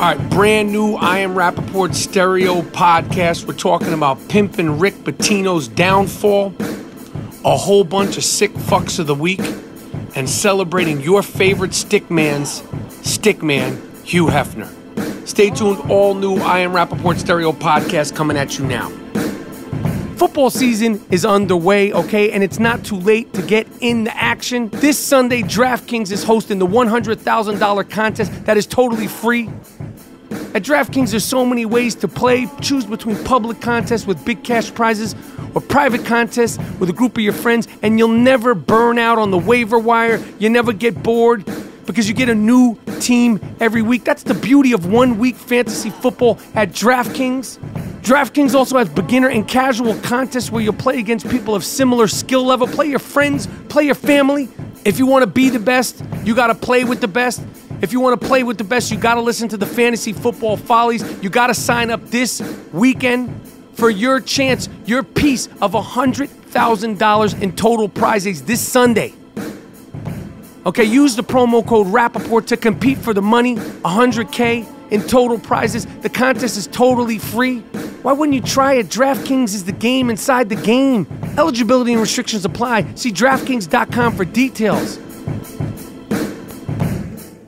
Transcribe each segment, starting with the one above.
All right, brand new I Am Rapaport stereo podcast. We're talking about Pimpin' Rick Pitino's downfall, a whole bunch of sick fucks of the week, and celebrating your favorite Stickman's Stickman, Hugh Hefner. Stay tuned, all new I Am Rapaport stereo podcast coming at you now. Football season is underway, okay, and it's not too late to get in the action. This Sunday, DraftKings is hosting the $100,000 contest that is totally free. At DraftKings, there's so many ways to play. Choose between public contests with big cash prizes or private contests with a group of your friends, and you'll never burn out on the waiver wire. You never get bored because you get a new team every week. That's the beauty of 1 week fantasy football at DraftKings. DraftKings also has beginner and casual contests where you'll play against people of similar skill level. Play your friends, play your family. If you want to be the best, you got to play with the best. If you want to play with the best, you got to listen to the Fantasy Football Follies. You got to sign up this weekend for your chance, your piece of $100,000 in total prizes this Sunday. Okay, use the promo code Rapaport to compete for the money, $100K in total prizes. The contest is totally free. Why wouldn't you try it? DraftKings is the game inside the game. Eligibility and restrictions apply. See DraftKings.com for details.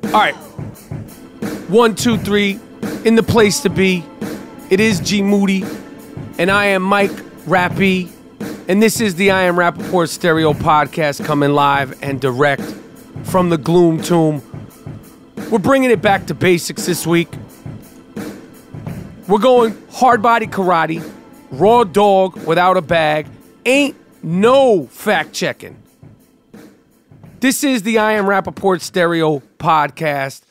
All right, 1, 2, 3, in the place to be. It is G Moody, and I am Mike Rappy, and this is the I Am Rapaport stereo podcast coming live and direct from the Gloom Tomb. We're bringing it back to basics this week. We're going hard body karate, raw dog without a bag, ain't no fact checking. This is the I Am Rapaport stereo podcast.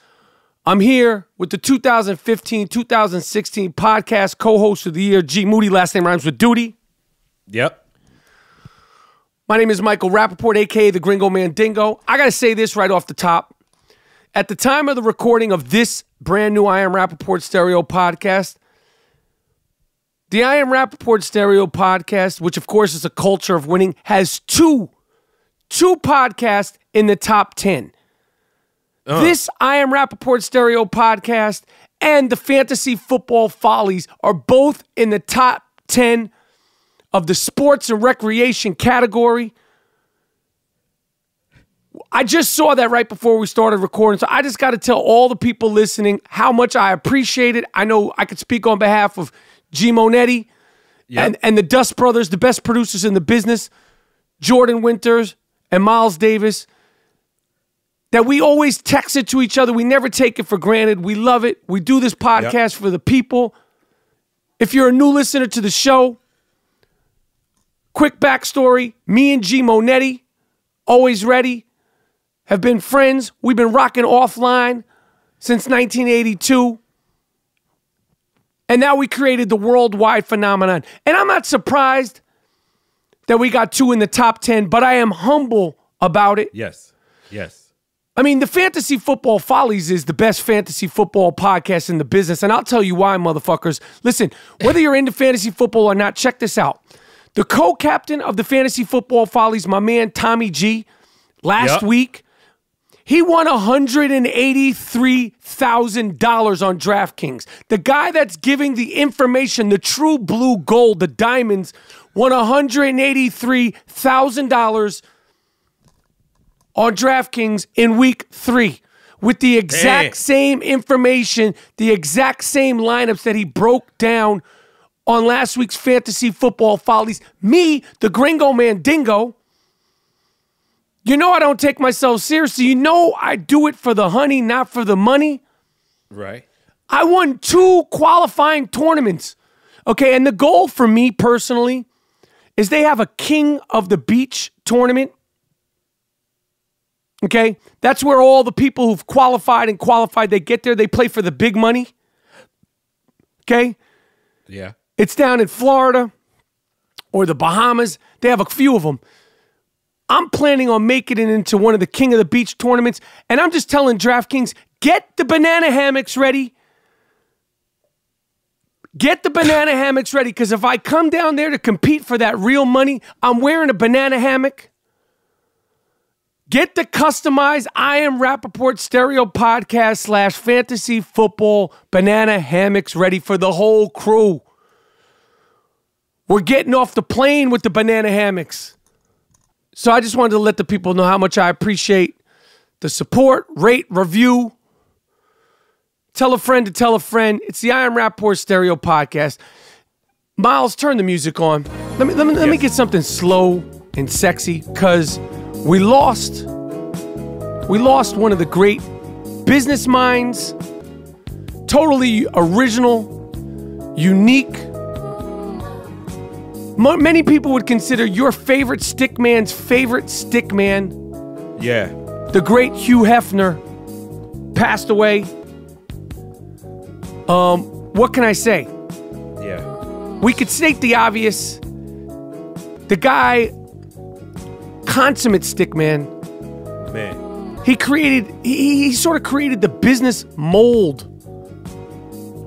I'm here with the 2015-2016 podcast co-host of the year, G Moody. Last name rhymes with duty. Yep. My name is Michael Rapaport, a.k.a. the Gringo Man Dingo. I got to say this right off the top. At the time of the recording of this brand new I Am Rapaport stereo podcast, the I Am Rapaport stereo podcast, which of course is a culture of winning, has two podcasts in the top 10. This I Am Rapaport stereo podcast and the Fantasy Football Follies are both in the top 10 of the sports and recreation category. I just saw that right before we started recording, so I just got to tell all the people listening how much I appreciate it. I know I could speak on behalf of G Monetti and the Dust Brothers, the best producers in the business, Jordan Winters and Miles Davis, that we always text it to each other. We never take it for granted. We love it. We do this podcast for the people. If you're a new listener to the show, quick backstory, me and G Monetti, always ready, have been friends. We've been rocking offline since 1982. And now we created the worldwide phenomenon. And I'm not surprised that we got 2 in the top 10, but I am humble about it. Yes. I mean, the Fantasy Football Follies is the best fantasy football podcast in the business, and I'll tell you why, motherfuckers. Listen, whether you're into fantasy football or not, check this out. The co-captain of the Fantasy Football Follies, my man Tommy G, last week, he won $183,000 on DraftKings. The guy that's giving the information, the true blue gold, the diamonds, won $183,000 on DraftKings in week 3 with the exact same information, the exact same lineups that he broke down on last week's Fantasy Football Follies. Me, the Gringo Man Dingo, you know I don't take myself seriously. You know I do it for the honey, not for the money. Right. I won 2 qualifying tournaments. Okay, and the goal for me personally is they have a King of the Beach tournament. Okay, that's where all the people who've qualified, they get there, they play for the big money. Okay? Yeah. It's down in Florida or the Bahamas. They have a few of them. I'm planning on making it into one of the King of the Beach tournaments, and I'm just telling DraftKings, get the banana hammocks ready. Get the banana hammocks ready, because if I come down there to compete for that real money, I'm wearing a banana hammock. Get the customized I Am Rapaport stereo podcast / fantasy football banana hammocks ready for the whole crew. We're getting off the plane with the banana hammocks. So I just wanted to let the people know how much I appreciate the support, rate, review. Tell a friend to tell a friend. It's the I Am Rapaport stereo podcast. Miles, turn the music on. Let me get something slow and sexy, because we lost one of the great business minds, totally original, unique. Many people would consider your favorite Stickman's favorite Stickman. Yeah. The great Hugh Hefner passed away. What can I say? Yeah. We could state the obvious. The guy, consummate Stickman. Man. He sort of created the business mold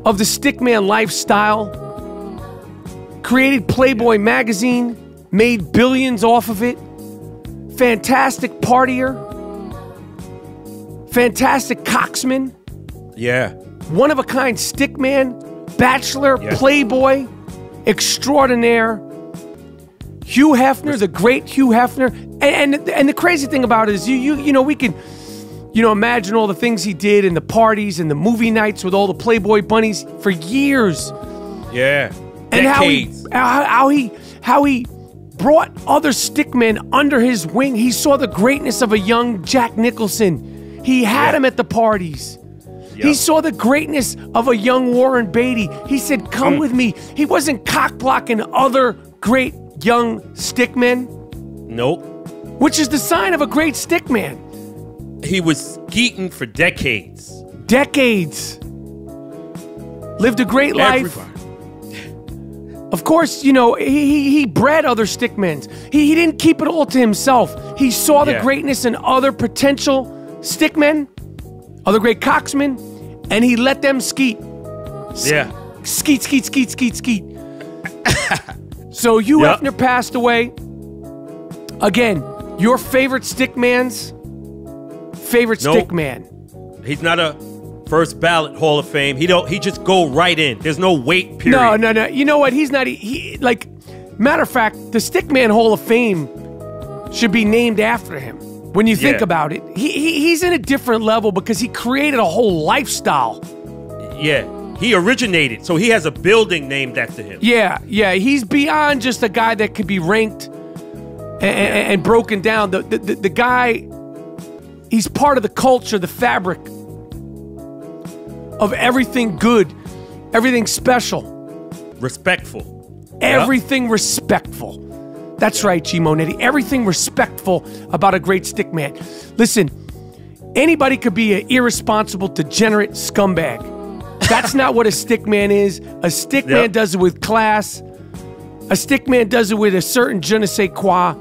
of the Stickman lifestyle. Created Playboy magazine, made billions off of it. Fantastic partier. Fantastic coxman. Yeah. One of a kind Stickman, bachelor, Playboy, extraordinaire. Hugh Hefner, the great Hugh Hefner. And the crazy thing about it is you know, we can, you know, imagine all the things he did in the parties and the movie nights with all the Playboy bunnies for years. Yeah. And decades. how he brought other Stickmen under his wing. He saw the greatness of a young Jack Nicholson. He had him at the parties. He saw the greatness of a young Warren Beatty. He said, come with me. He wasn't cock-blocking other great young Stickmen. Nope. Which is the sign of a great Stickman. He was skeeting for decades. Decades. Lived a great life. Of course, you know, he bred other Stickmans. He didn't keep it all to himself. He saw the greatness in other potential Stickmen, other great coxmen, and he let them skeet. Yeah. Skeet. So Hugh Hefner passed away. Again, your favorite Stickman's favorite Stickman. He's not a first ballot Hall of Fame. He just go right in. There's no wait period. No. You know what? He's not. Like, matter of fact, the Stickman Hall of Fame should be named after him. When you think about it, he's in a different level because he created a whole lifestyle. Yeah. He originated, so he has a building named after him. Yeah. He's beyond just a guy that could be ranked and broken down. The guy, he's part of the culture, the fabric of everything good, everything special. Respectful. Everything respectful. That's right, G. Monetti. Everything respectful about a great Stickman. Listen, anybody could be an irresponsible, degenerate scumbag. That's not what a Stickman is. A Stickman does it with class. A Stickman does it with a certain je ne sais quoi.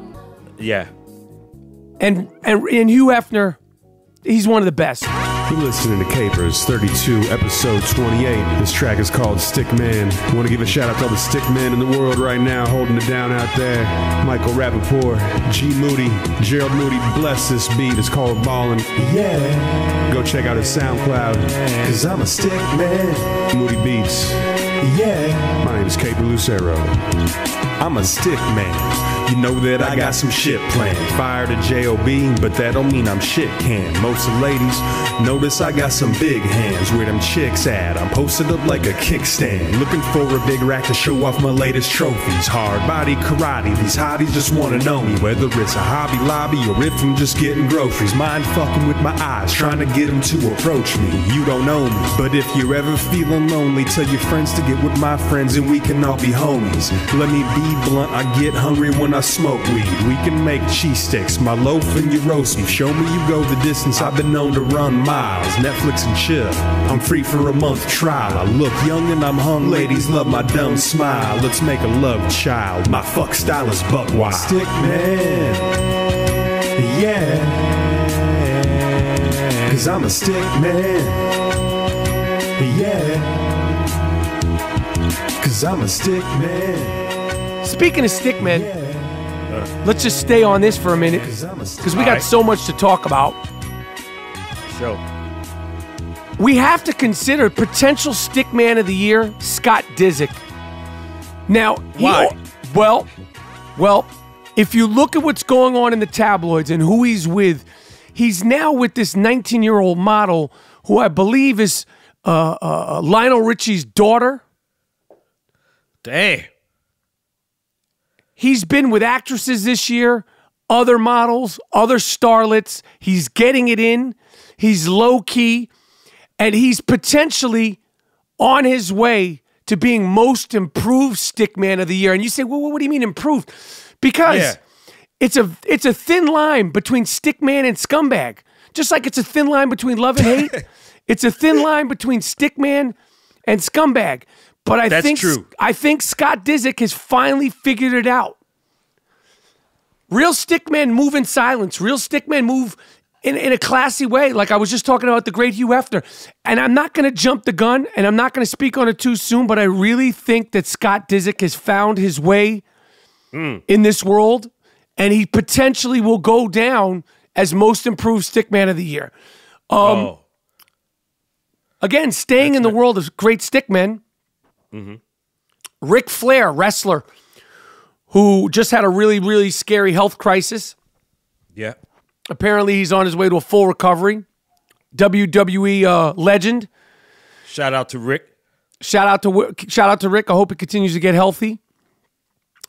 Yeah. And Hugh Hefner, he's one of the best. You're listening to Capers 32, episode 28. This track is called Stickman. I want to give a shout out to all the Stickmen in the world right now, holding it down out there. Michael Rapaport, G Moody, Gerald Moody, bless this beat. It's called Ballin'. Yeah. Go check out his SoundCloud. Cause I'm a Stickman. Moody Beats. Yeah. My name is Caper Lucero. I'm a Stickman. You know that I got some shit planned. Fired a J.O.B., but that don't mean I'm shit canned. Most of the ladies notice I got some big hands. Where them chicks at? I'm posted up like a kickstand. Looking for a big rack to show off my latest trophies. Hard body karate, these hotties just wanna know me. Whether it's a Hobby Lobby or if I'm just getting groceries. Mind fucking with my eyes, trying to get them to approach me. You don't know me, but if you're ever feeling lonely, tell your friends to get with my friends and we can all be homies. Let me be blunt, I get hungry when I smoke weed. We can make cheese sticks, my loaf and your roast beef. Show me you go the distance, I've been known to run miles. Netflix and chill, I'm free for a month trial. I look young and I'm hung, ladies love my dumb smile. Let's make a love child, my fuck style is buck wild. Stickman, yeah. Cause I'm a Stickman, yeah. Cause I'm a Stickman. Speaking of Stickman, let's just stay on this for a minute because we got so much to talk about. So we have to consider potential Stickman of the Year, Scott Disick. Now, why? Well, if you look at what's going on in the tabloids and who he's with, he's now with this 19-year-old model who I believe is Lionel Richie's daughter. Dang. He's been with actresses this year, other models, other starlets. He's getting it in. He's low-key. And he's potentially on his way to being most improved Stickman of the Year. And you say, well, what do you mean improved? Because it's a thin line between Stickman and scumbag. Just like it's a thin line between love and hate. It's a thin line between Stickman and scumbag. But I think Scott Disick has finally figured it out. Real Stickmen move in silence. Real Stickmen move in a classy way. Like I was just talking about the great Hugh Hefner. And I'm not going to jump the gun, and I'm not going to speak on it too soon, but I really think that Scott Disick has found his way in this world, and he potentially will go down as most improved Stickman of the Year. Again, staying in the world of great Stickmen, Ric Flair, wrestler, who just had a really, really scary health crisis. Yeah. Apparently, he's on his way to a full recovery. WWE legend. Shout out to Rick. Shout out to Rick. I hope he continues to get healthy.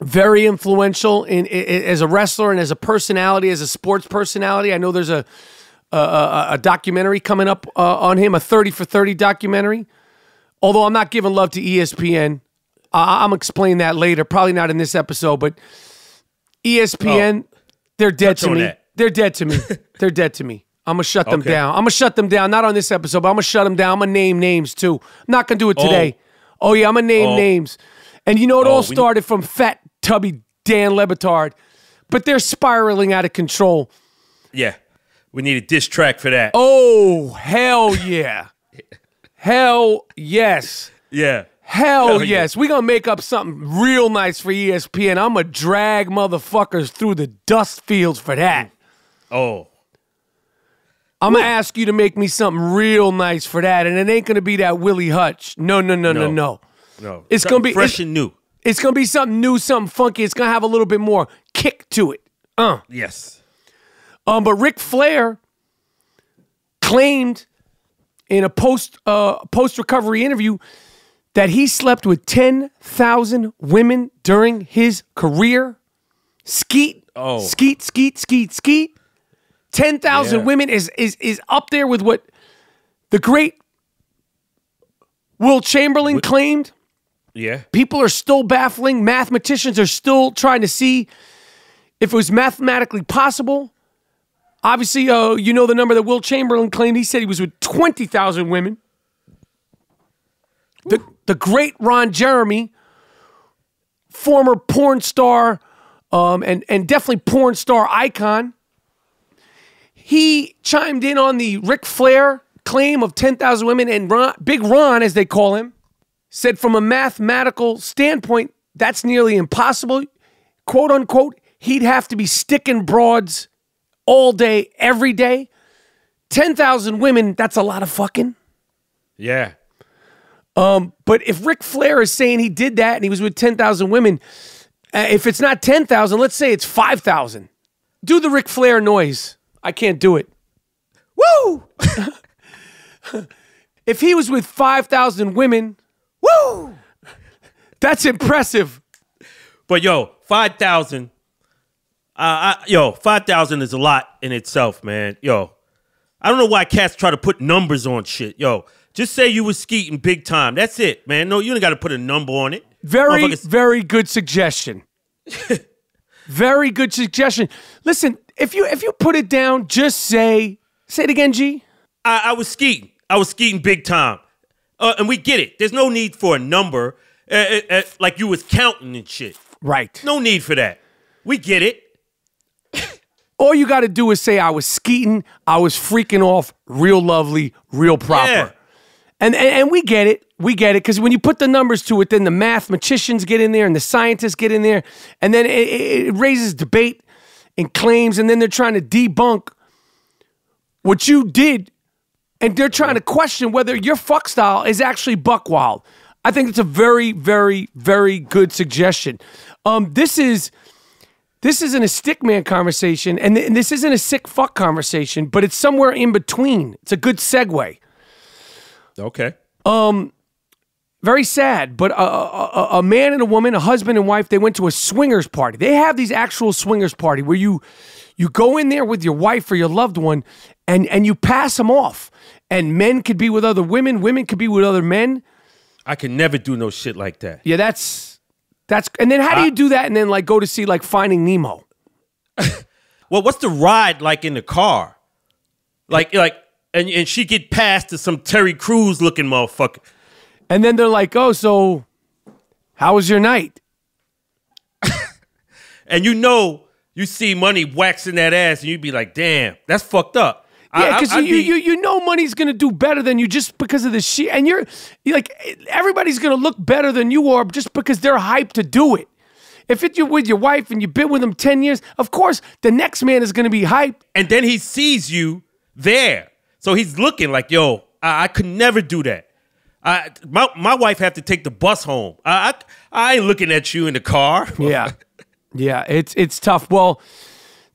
Very influential as a wrestler and as a personality, as a sports personality. I know there's a documentary coming up on him, a 30 for 30 documentary. Although I'm not giving love to ESPN. I'm going to explain that later. Probably not in this episode, but ESPN, they're dead to me. They're dead to me. They're dead to me. I'm going to shut them down. I'm going to shut them down. Not on this episode, but I'm going to shut them down. I'm going to name names, too. I'm not going to do it today. Oh, yeah, I'm going to name names. And you know, it all started from fat, tubby Dan Le Batard. But they're spiraling out of control. Yeah. We need a diss track for that. Oh, hell yeah. Hell yes. Yeah. Hell yes. We're going to make up something real nice for ESPN. I'm going to drag motherfuckers through the dust fields for that. Oh. I'm going to ask you to make me something real nice for that, and it ain't going to be that Willie Hutch. No. No. It's going to be fresh and new. It's going to be something new, something funky. It's going to have a little bit more kick to it. Yes. But Ric Flair claimed in a post-recovery interview that he slept with 10,000 women during his career. Skeet. 10,000 women is up there with what the great Will Chamberlain claimed. Yeah. People are still baffling. Mathematicians are still trying to see if it was mathematically possible. Obviously, you know the number that Will Chamberlain claimed. He said he was with 20,000 women. The great Ron Jeremy, former porn star and definitely porn star icon, he chimed in on the Ric Flair claim of 10,000 women, and Big Ron, as they call him, said from a mathematical standpoint, that's nearly impossible. Quote unquote, he'd have to be sticking broads all day, every day. 10,000 women, that's a lot of fucking. Yeah. But if Ric Flair is saying he did that and he was with 10,000 women, if it's not 10,000, let's say it's 5,000. Do the Ric Flair noise. I can't do it. Woo! If he was with 5,000 women, woo! That's impressive. But yo, 5,000. 5,000 is a lot in itself, man. Yo, I don't know why cats try to put numbers on shit. Yo, just say you was skeeting big time. That's it, man. No, you don't got to put a number on it. Very good suggestion. Very good suggestion. Listen, if you put it down, just say it again, G. I was skeeting. I was skeeting big time. And we get it. There's no need for a number like you was counting and shit. Right. No need for that. We get it. All you got to do is say I was skeeting, I was freaking off, real lovely, real proper. Yeah. And we get it. We get it. Because when you put the numbers to it, then the mathematicians get in there and the scientists get in there. And then it raises debate and claims. And then they're trying to debunk what you did. And they're trying to question whether your fuck style is actually buck wild. I think it's a very, very, very good suggestion. This isn't a Stickman conversation, and this isn't a sick fuck conversation, but it's somewhere in between. It's a good segue. Okay. Very sad, but a man and a woman, a husband and wife, they went to a swingers party. They have these actual swingers party where you go in there with your wife or your loved one, and you pass them off. And men could be with other women, women could be with other men. I can never do no shit like that. Yeah, that's and then how do you do that and then like go to see like Finding Nemo? Well, what's the ride like in the car? And she get passed to some Terry Crews looking motherfucker. And then they're like, "Oh, so how was your night?" And you see Money waxing that ass and you'd be like, "Damn, that's fucked up." Yeah, because you know Money's gonna do better than you just because of the shit, and you're like everybody's gonna look better than you are just because they're hyped to do it. If you're with your wife and you've been with them 10 years, of course the next man is gonna be hyped. And then he sees you there, so he's looking like, "Yo, I could never do that. My wife have to take the bus home. I ain't looking at you in the car." Yeah, yeah, it's tough. Well,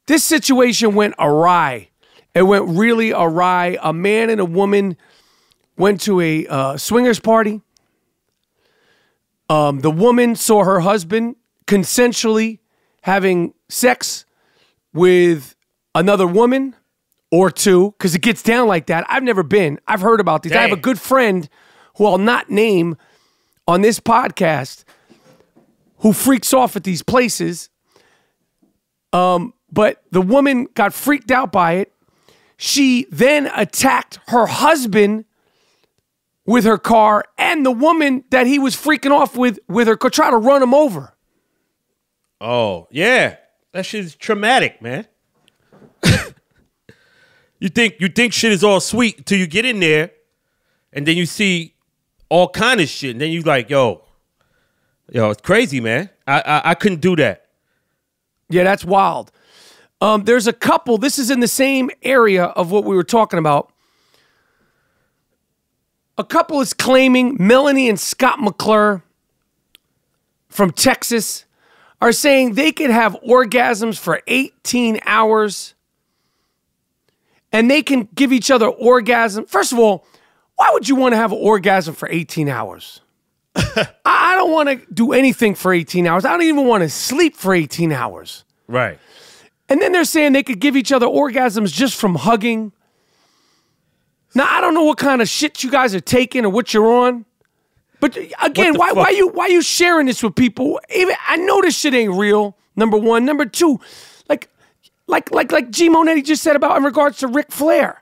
this situation went awry. It went really awry. A man and a woman went to a swingers party. The woman saw her husband consensually having sex with another woman or two, because it gets down like that. I've never been. I've heard about these. Dang. I have a good friend who I'll not name on this podcast who freaks off at these places. But the woman got freaked out by it. She then attacked her husband with her car and the woman that he was freaking off with her car, trying to run him over. Oh, yeah. That shit is traumatic, man. You think shit is all sweet until you get in there and then you see all kind of shit. And then you like, yo, it's crazy, man. I couldn't do that. Yeah, that's wild. There's a couple, this is in the same area of what we were talking about. A couple is claiming, Melanie and Scott McClure from Texas are saying they could have orgasms for 18 hours and they can give each other orgasm. First of all, why would you want to have an orgasm for 18 hours? I don't want to do anything for 18 hours. I don't even want to sleep for 18 hours. Right. And then they're saying they could give each other orgasms just from hugging. Now, I don't know what kind of shit you guys are taking or what you're on. But again, why you sharing this with people? Even I know this shit ain't real, number one. Number two, like G Monetti just said about in regards to Ric Flair.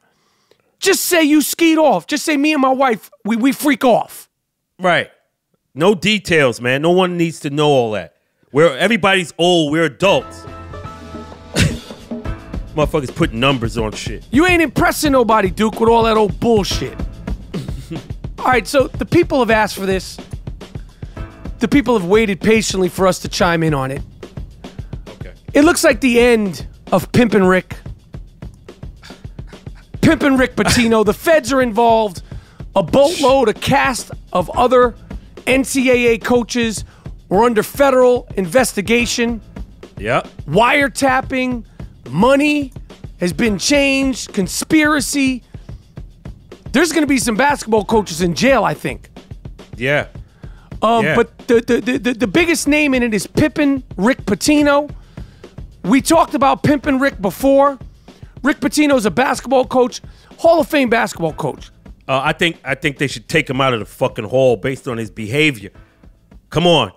Just say you skied off. Just say me and my wife, we freak off. Right. No details, man. No one needs to know all that. Everybody's old. We're adults. Motherfuckers put numbers on shit. You ain't impressing nobody, Duke, with all that old bullshit. All right, so the people have asked for this. The people have waited patiently for us to chime in on it. Okay. It looks like the end of Pimpin' Rick. Pimpin' Rick Pitino. The feds are involved. A boatload, a cast of other NCAA coaches were under federal investigation. Yep. Wiretapping. Money has been changed. Conspiracy. There's going to be some basketball coaches in jail, I think. Yeah. But the biggest name in it is Pimpin' Rick Pitino. We talked about Pimpin' Rick before. Rick Pitino's a basketball coach, Hall of Fame basketball coach. I think they should take him out of the fucking hall based on his behavior. Come on.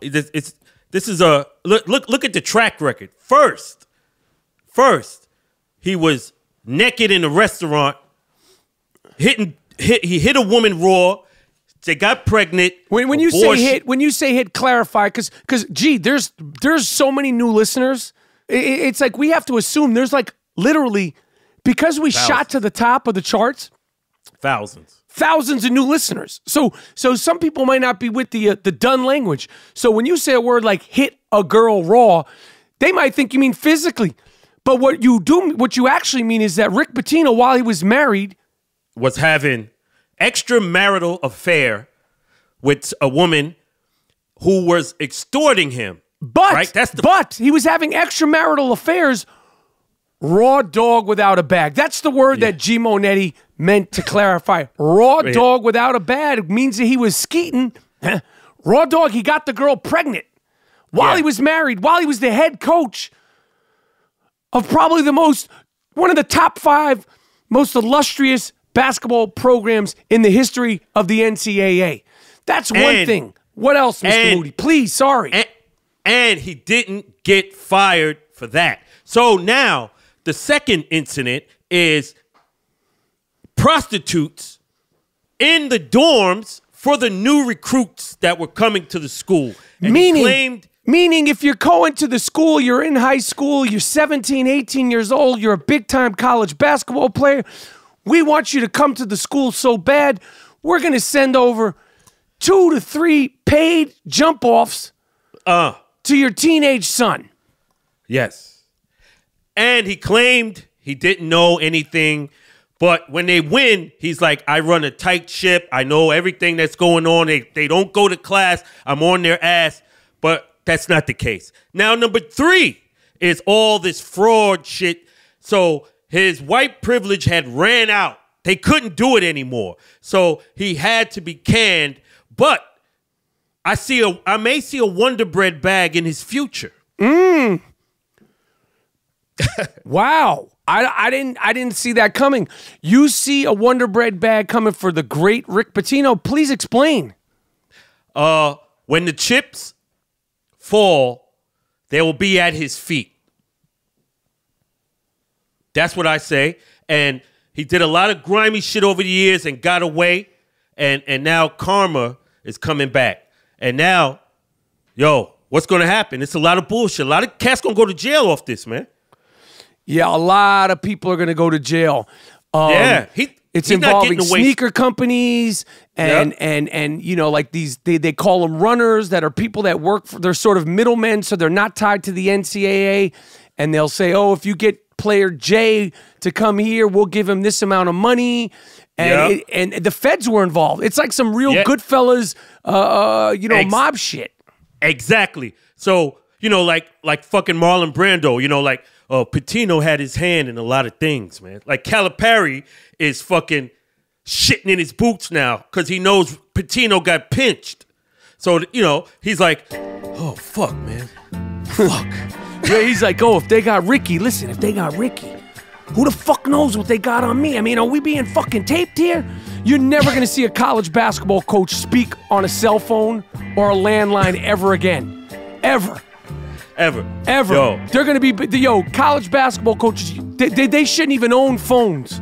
This is a look at the track record. First, he was naked in a restaurant. He hit a woman raw. They got pregnant. When you say hit, clarify, because gee, there's so many new listeners. It's like we have to assume there's like literally, because we shot to the top of the charts, Thousands of new listeners. So some people might not be with the done language. So when you say a word like hit a girl raw, they might think you mean physically. But what you actually mean is that Rick Pitino, while he was married, was having extramarital affair with a woman who was extorting him. But he was having extramarital affairs, raw dog without a bag. That's the word that G. Monetti meant to clarify. Raw dog without a bag means that he was skeeting. Raw dog, he got the girl pregnant while he was married, while he was the head coach of probably one of the top 5 most illustrious basketball programs in the history of the NCAA. That's one thing. What else, Mr. Moody? Please, sorry. And he didn't get fired for that. So now the second incident is prostitutes in the dorms for the new recruits that were coming to the school. And Meaning if you're going to the school, you're in high school, you're 17, 18 years old, you're a big-time college basketball player, we want you to come to the school so bad, we're going to send over 2 to 3 paid jump-offs to your teenage son. Yes. And he claimed he didn't know anything, but when they win, he's like, I run a tight ship. I know everything that's going on. They don't go to class. I'm on their ass. But that's not the case. Now, number 3 is all this fraud shit. So his white privilege had ran out. They couldn't do it anymore. So he had to be canned. But I may see a Wonder Bread bag in his future. Wow. I didn't see that coming. You see a Wonder Bread bag coming for the great Rick Pitino. Please explain. When the chips fall, they will be at his feet. That's what I say. And he did a lot of grimy shit over the years and got away. And now karma is coming back. And now, what's going to happen? It's a lot of bullshit. A lot of cats going to go to jail off this, man. Yeah, a lot of people are going to go to jail. It's involving sneaker companies and like these, they call them runners that are people that work for, they're sort of middlemen, so they're not tied to the NCAA. And they'll say, oh, if you get player J to come here, we'll give him this amount of money. And and the feds were involved. It's like some real Goodfellas, mob shit. Exactly. So, like fucking Marlon Brando, like Pitino had his hand in a lot of things, man. Like Calapari is fucking shitting in his boots now because he knows Pitino got pinched. So, he's like, oh, fuck, man. Fuck. Yeah, he's like, oh, if they got Ricky, listen, if they got Ricky, who the fuck knows what they got on me? I mean, are we being fucking taped here? You're never going to see a college basketball coach speak on a cell phone or a landline ever again. Ever. Yo. They're going to be, college basketball coaches, they shouldn't even own phones.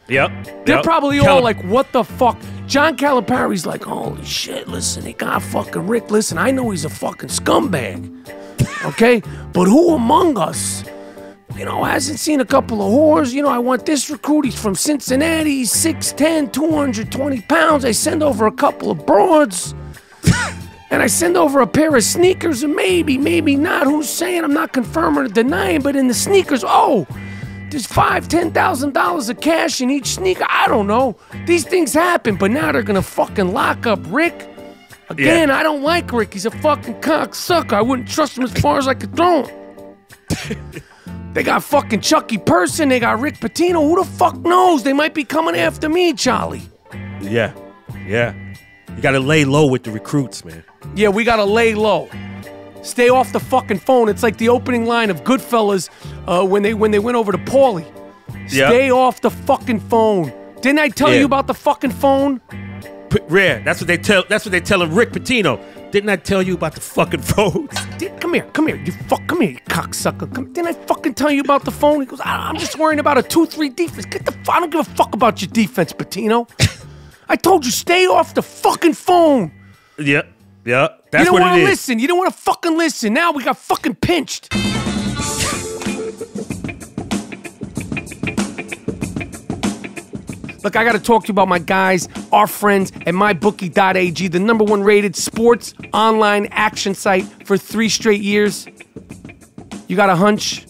They're probably all like, what the fuck? John Calipari's like, holy shit, listen, they got fucking Rick. Listen, I know he's a fucking scumbag, okay? But who among us, hasn't seen a couple of whores? I want this recruit. He's from Cincinnati. He's 6'10", 220 pounds. I send over a couple of broads. And I send over a pair of sneakers, and maybe not. Who's saying? I'm not confirming or denying, but in the sneakers, there's $5,000, $10,000 of cash in each sneaker. I don't know. These things happen, but now they're gonna fucking lock up Rick. Again, I don't like Rick. He's a fucking cocksucker. I wouldn't trust him as far as I could throw him. They got fucking Chucky Person. They got Rick Pitino. Who the fuck knows? They might be coming after me, Charlie. Yeah. You gotta lay low with the recruits, man. Yeah, we gotta lay low. Stay off the fucking phone. It's like the opening line of Goodfellas when they went over to Paulie. Stay off the fucking phone. Didn't I tell you about the fucking phone? Rare. That's what they telling Rick Pitino. Didn't I tell you about the fucking phones? Come here, you cocksucker. Didn't I fucking tell you about the phone? He goes, I'm just worrying about a 2-3 defense. I don't give a fuck about your defense, Pitino. I told you, stay off the fucking phone. Yeah. That's what it is. You don't want to listen. You don't want to fucking listen. Now we got fucking pinched. Look, I got to talk to you about my guys, our friends at mybookie.ag, the #1 rated sports online action site for 3 straight years. You got a hunch?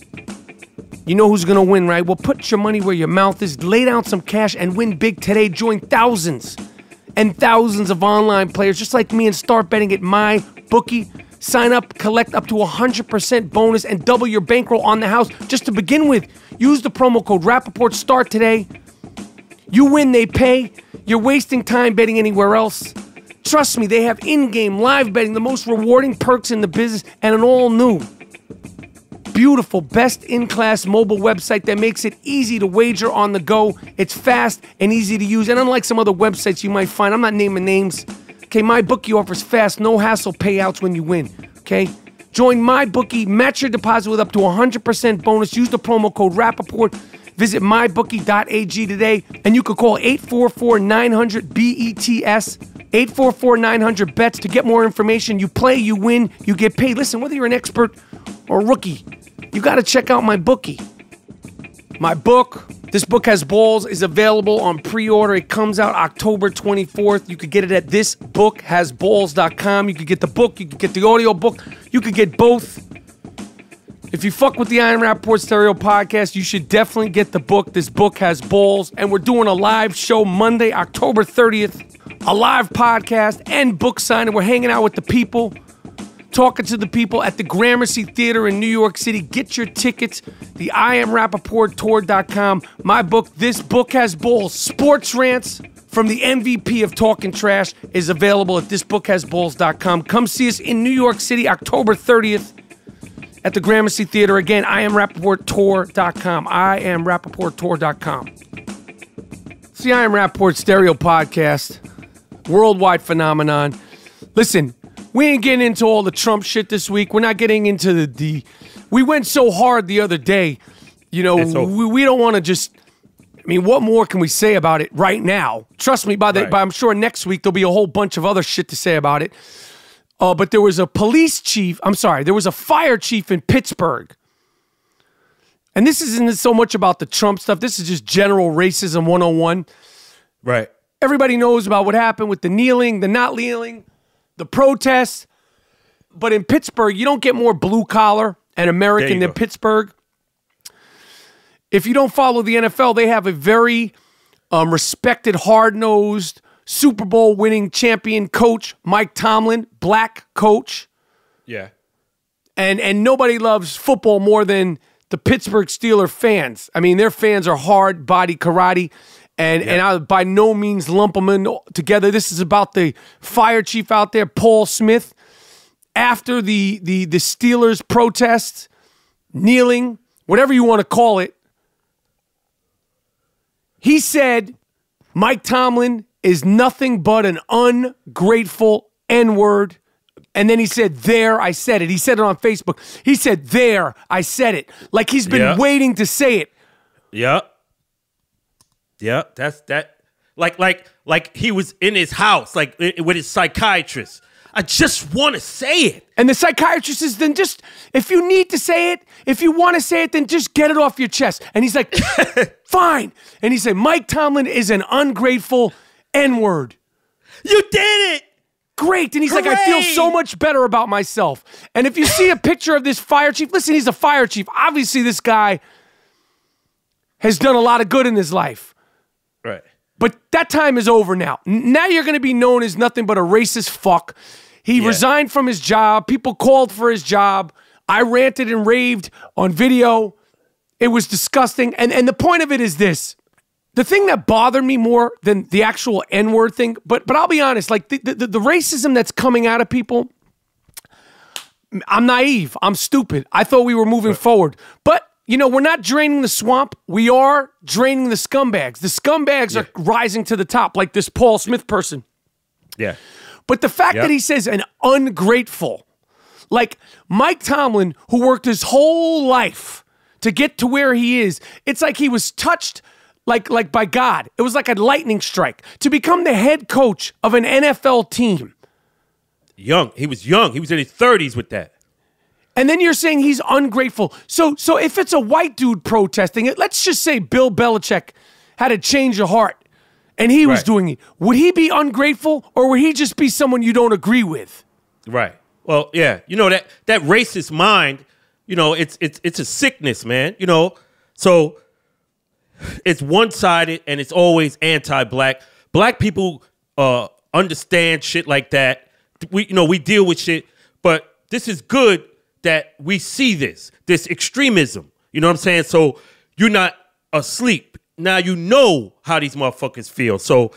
You know who's going to win, right? Well, put your money where your mouth is. Lay down some cash and win big today. Join thousands and thousands of online players just like me and start betting at MyBookie. Sign up, collect up to 100% bonus, and double your bankroll on the house. Just to begin with, use the promo code Rapaport. Start today. You win, they pay. You're wasting time betting anywhere else. Trust me, they have in-game live betting, the most rewarding perks in the business, and an all-new, beautiful, best-in-class mobile website that makes it easy to wager on the go. It's fast and easy to use, and unlike some other websites you might find, I'm not naming names. Okay, MyBookie offers fast, no-hassle payouts when you win, okay? Join MyBookie, match your deposit with up to 100% bonus. Use the promo code Rapaport. Visit mybookie.ag today, and you can call 844-900-BETS, 844-900-BETS to get more information. You play, you win, you get paid. Listen, whether you're an expert or a rookie, you got to check out MyBookie. My book, This Book Has Balls, is available on pre-order. It comes out October 24th. You could get it at thisbookhasballs.com. You could get the book, you could get the audio book, you could get both. If you fuck with the I Am Rapaport Stereo podcast, you should definitely get the book, This Book Has Balls. And we're doing a live show Monday, October 30th. A live podcast and book signing. We're hanging out with the people, talking to the people at the Gramercy Theater in New York City. Get your tickets. The I Am Rapaport Tour.com. My book, This Book Has Balls. Sports rants from the MVP of Talking Trash is available at thisbookhasballs.com. Come see us in New York City, October 30th at the Gramercy Theater. Again, I Am Rapaport Tour.com. I Am Rapaport Tour.com. It's the I Am Rapaport Stereo podcast. Worldwide phenomenon. Listen, we ain't getting into all the Trump shit this week. We're not getting into the we went so hard the other day. You know, we don't want to just, I mean, what more can we say about it right now? Trust me, by I'm sure next week there'll be a whole bunch of other shit to say about it. But there was a there was a fire chief in Pittsburgh. And this isn't so much about the Trump stuff. This is just general racism 101. Right. Everybody knows about what happened with the kneeling, the not kneeling, the protests. But in Pittsburgh, you don't get more blue collar and American than Pittsburgh. If you don't follow the NFL, they have a very respected, hard-nosed, Super Bowl winning champion coach, Mike Tomlin, black coach. Yeah. And nobody loves football more than the Pittsburgh Steelers fans. I mean, their fans are hard body karate. And I by no means lump them in together. This is about the fire chief out there, Paul Smith. After the Steelers protests, kneeling, whatever you want to call it, he said Mike Tomlin is nothing but an ungrateful N-word. And then he said, there, I said it. He said it on Facebook. He said, there, I said it. Like he's been waiting to say it. Yeah. Yeah, that's that. Like he was in his house, like with his psychiatrist. I just want to say it. And the psychiatrist is then just, if you need to say it, if you want to say it, then just get it off your chest. And he's like, fine. And he said, Mike Tomlin is an ungrateful N-word. You did it. Great. And he's like, I feel so much better about myself. And if you see a picture of this fire chief, listen, he's a fire chief. Obviously, this guy has done a lot of good in his life. Right. But that time is over now. Now you're going to be known as nothing but a racist fuck. He resigned from his job. People called for his job. I ranted and raved on video. It was disgusting. And the point of it is this. The thing that bothered me more than the actual N-word thing, but I'll be honest, like the racism that's coming out of people, I'm naive. I'm stupid. I thought we were moving forward. But you know, we're not draining the swamp. We are draining the scumbags. The scumbags are rising to the top, like this Paul Smith person. Yeah. But the fact that he says an ungrateful, like Mike Tomlin, who worked his whole life to get to where he is, it's like he was touched like by God. It was like a lightning strike to become the head coach of an NFL team. Young. He was young. He was in his 30s with that. And then you're saying he's ungrateful. So if it's a white dude protesting it, let's just say Bill Belichick had a change of heart and he was doing it, would he be ungrateful or would he just be someone you don't agree with? Right. Well, yeah. You know, that racist mind, you know, it's a sickness, man. You know, so it's one-sided and it's always anti-black. Black people understand shit like that. We deal with shit, but this is good that we see this extremism. You know what I'm saying? So you're not asleep. Now you know how these motherfuckers feel. So,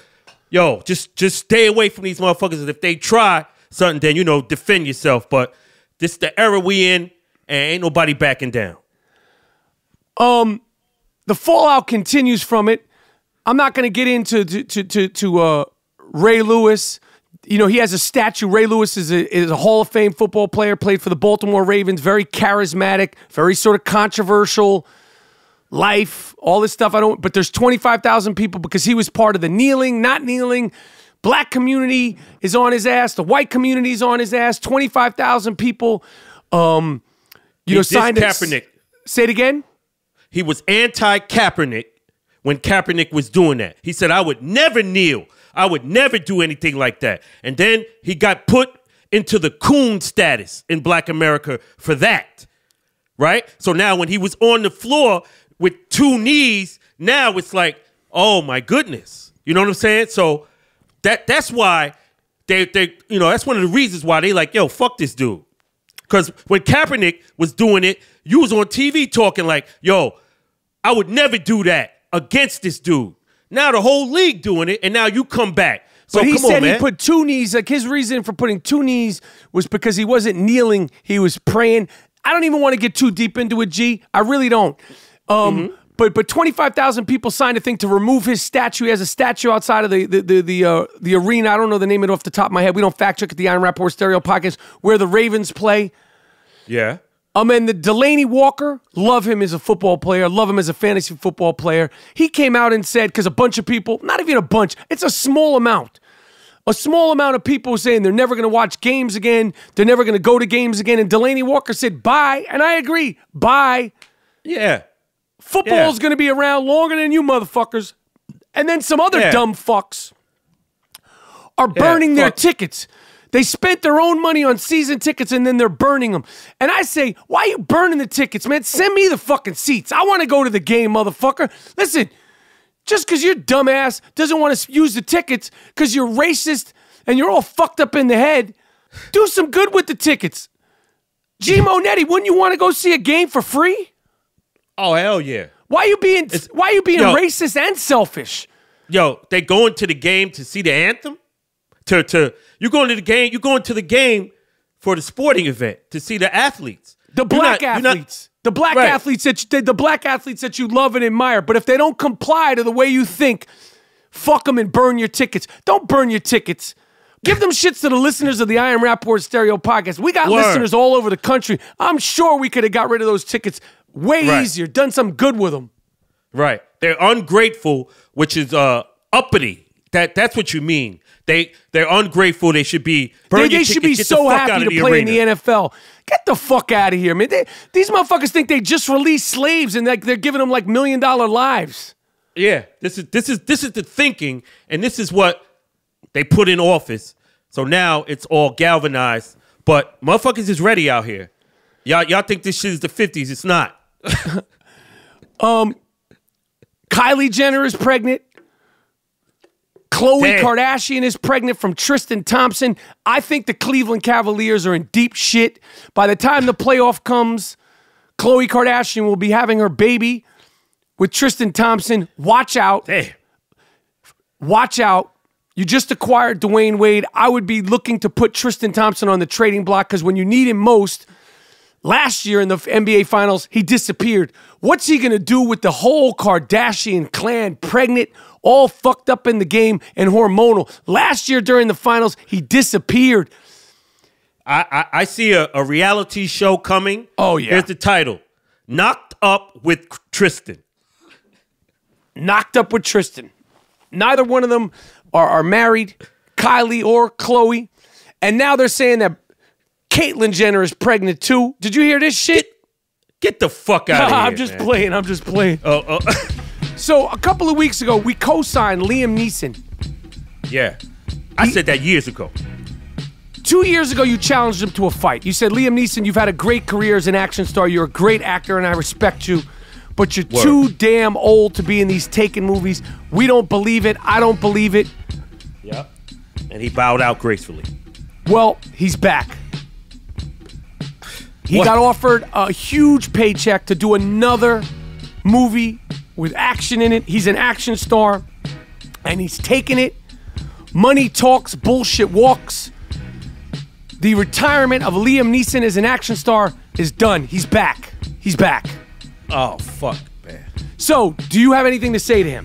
yo, just stay away from these motherfuckers. And if they try something, then, you know, defend yourself. But this is the era we in, and ain't nobody backing down. The fallout continues from it. I'm not going to get into Ray Lewis. You know, he has a statue. Ray Lewis is a Hall of Fame football player, played for the Baltimore Ravens, very charismatic, very sort of controversial life, all this stuff. But there's 25,000 people because he was part of the kneeling, not kneeling. Black community is on his ass. The white community is on his ass. 25,000 people, signed Kaepernick. Say it again? He was anti-Kaepernick when Kaepernick was doing that. He said, I would never kneel. I would never do anything like that. And then he got put into the coon status in Black America for that, right? So now when he was on the floor with two knees, now it's like, oh my goodness. You know what I'm saying? So that's why they that's one of the reasons why they like, yo, fuck this dude. Because when Kaepernick was doing it, you was on TV talking like, yo, I would never do that against this dude. Now the whole league doing it, and now you come back. So but he said he put two knees. Like his reason for putting two knees was because he wasn't kneeling; he was praying. I don't even want to get too deep into it, G. I really don't. But 25,000 people signed a thing to remove his statue. He has a statue outside of the arena. I don't know the name of it off the top of my head. We don't fact check at the I Am Rapaport Stereo Podcast where the Ravens play. Yeah. And the Delaney Walker, love him as a football player, love him as a fantasy football player. He came out and said, because a bunch of people, not even a bunch, it's a small amount of people saying they're never going to watch games again, they're never going to go to games again, and Delaney Walker said, bye, and I agree, bye. Yeah. Football's going to be around longer than you motherfuckers. And then some other dumb fucks are burning their tickets. They spent their own money on season tickets and then they're burning them. And I say, why are you burning the tickets, man? Send me the fucking seats. I want to go to the game, motherfucker. Listen, just because your dumbass doesn't want to use the tickets because you're racist and you're all fucked up in the head, do some good with the tickets. G. Monetti, wouldn't you want to go see a game for free? Oh, hell yeah. Why are you being racist and selfish? Yo, they going to the game to see the anthem? You're going to the game for the sporting event to see the athletes. The black athletes. The black athletes that you love and admire. But if they don't comply to the way you think, fuck them and burn your tickets. Don't burn your tickets. Give them shits to the listeners of the I Am Rapaport Stereo Podcast. We got listeners all over the country. I'm sure we could have got rid of those tickets way easier, done some good with them. Right. They're ungrateful, which is uppity. That's what you mean. They're ungrateful. They should be. They should be so happy to play in the NFL. Get the fuck out of here, man. These motherfuckers think they just released slaves and they're giving them like $1 million lives. Yeah, this is the thinking, and this is what they put in office. So now it's all galvanized. But motherfuckers is ready out here. Y'all think this shit is the 50s? It's not. Kylie Jenner is pregnant. Khloe Kardashian is pregnant from Tristan Thompson. I think the Cleveland Cavaliers are in deep shit. By the time the playoff comes, Khloe Kardashian will be having her baby with Tristan Thompson. Watch out. Hey. Watch out. You just acquired Dwayne Wade. I would be looking to put Tristan Thompson on the trading block because when you need him most, last year in the NBA Finals, he disappeared. What's he going to do with the whole Kardashian clan pregnant, all fucked up in the game and hormonal? Last year during the Finals, he disappeared. I see a reality show coming. Oh, yeah. Here's the title. Knocked Up with Tristan. Knocked Up with Tristan. Neither one of them are married, Kylie or Khloe. And now they're saying that Caitlyn Jenner is pregnant too. Did you hear this shit? Get the fuck out of here. I'm just playing. Oh. So a couple of weeks ago, we co-signed Liam Neeson. Yeah. I said that years ago. 2 years ago, you challenged him to a fight. You said, Liam Neeson, you've had a great career as an action star. You're a great actor, and I respect you. But you're too damn old to be in these Taken movies. We don't believe it. I don't believe it. Yep. And he bowed out gracefully. Well, he's back. He got offered a huge paycheck to do another movie with action in it. He's an action star, and he's taking it. Money talks, bullshit walks. The retirement of Liam Neeson as an action star is done. He's back. He's back. Oh, fuck, man. So, do you have anything to say to him?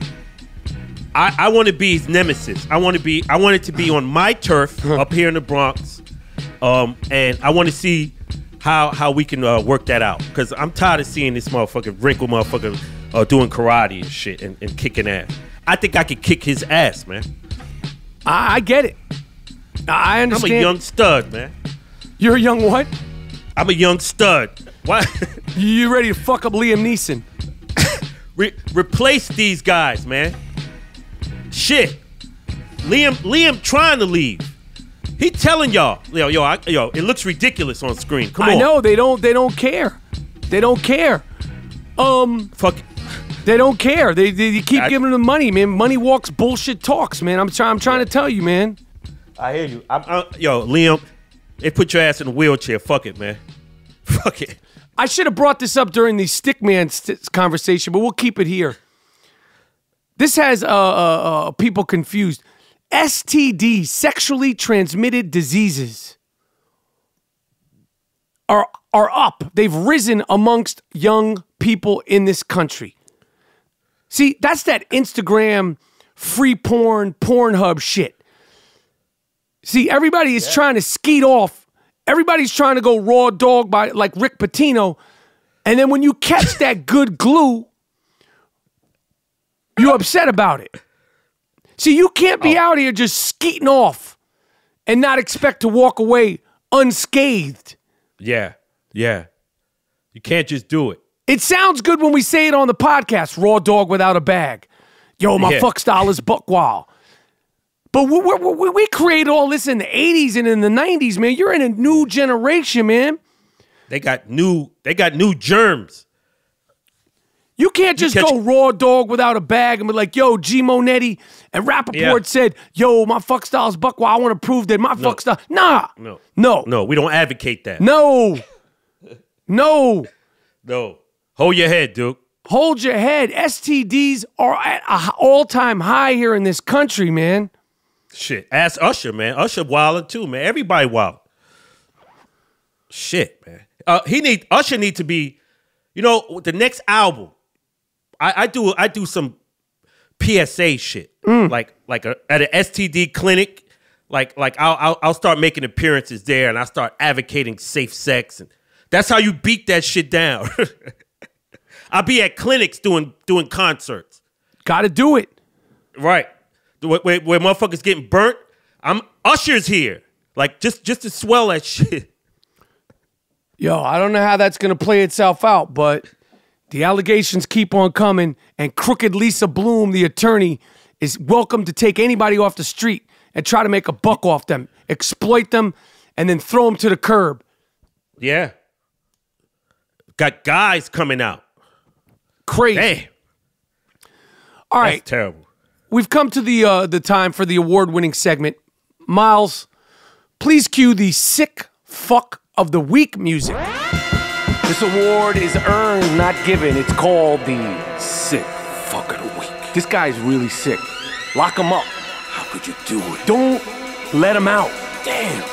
I want to be his nemesis. I want it to be on my turf up here in the Bronx. And I want to see how we can work that out. Because I'm tired of seeing this motherfucking wrinkle motherfucker doing karate and shit and kicking ass. I think I could kick his ass, man. I get it. I understand. I'm a young stud, man. You're a young what? I'm a young stud. Why? You ready to fuck up Liam Neeson? Replace these guys, man. Shit. Liam trying to leave. He telling y'all, yo, it looks ridiculous on screen. Come on. I know they don't care. They don't care. Fuck. They don't care. They keep giving them money, man. Money walks, bullshit talks, man. I'm trying to tell you, man. I hear you. Yo, Liam, they put your ass in a wheelchair. Fuck it, man. Fuck it. I should have brought this up during the Stickman conversation, but we'll keep it here. This has people confused. STDs, sexually transmitted diseases, are up. They've risen amongst young people in this country. See, that's that Instagram, free porn, Pornhub shit. See, everybody is trying to skeet off. Everybody's trying to go raw dog by like Rick Pitino. And then when you catch that good glue, you're upset about it. See, you can't be out here just skeeting off and not expect to walk away unscathed. Yeah. You can't just do it. It sounds good when we say it on the podcast, raw dog without a bag. Yo, my fuck style is buck wild. But we created all this in the 80s and in the 90s, man. You're in a new generation, man. They got new germs. You can't just go raw dog without a bag and be like, yo, G Monetti and Rapaport said, yo, my fuck style is buck wild. I want to prove that my fuck style. Nah. No, we don't advocate that. No. Hold your head, Duke. Hold your head. STDs are at an all-time high here in this country, man. Shit. Ask Usher, man. Usher wildin' too, man. Everybody wild. Shit, man. Usher need to be, the next album. I do some PSA shit. Like at an STD clinic. Like I'll start making appearances there and I start advocating safe sex, and that's how you beat that shit down. I'll be at clinics doing concerts. Gotta do it. Right. Where motherfuckers getting burnt, Usher's here. Like, just to swell that shit. Yo, I don't know how that's going to play itself out, but the allegations keep on coming, and crooked Lisa Bloom, the attorney, is welcome to take anybody off the street and try to make a buck off them, exploit them, and then throw them to the curb. Yeah. Got guys coming out. Crazy. Hey. All right. That's terrible. We've come to the time for the award-winning segment. Miles, please cue the sick fuck of the week music. This award is earned, not given. It's called the sick fuck of the week. This guy's really sick. Lock him up. How could you do it? Don't let him out. Damn.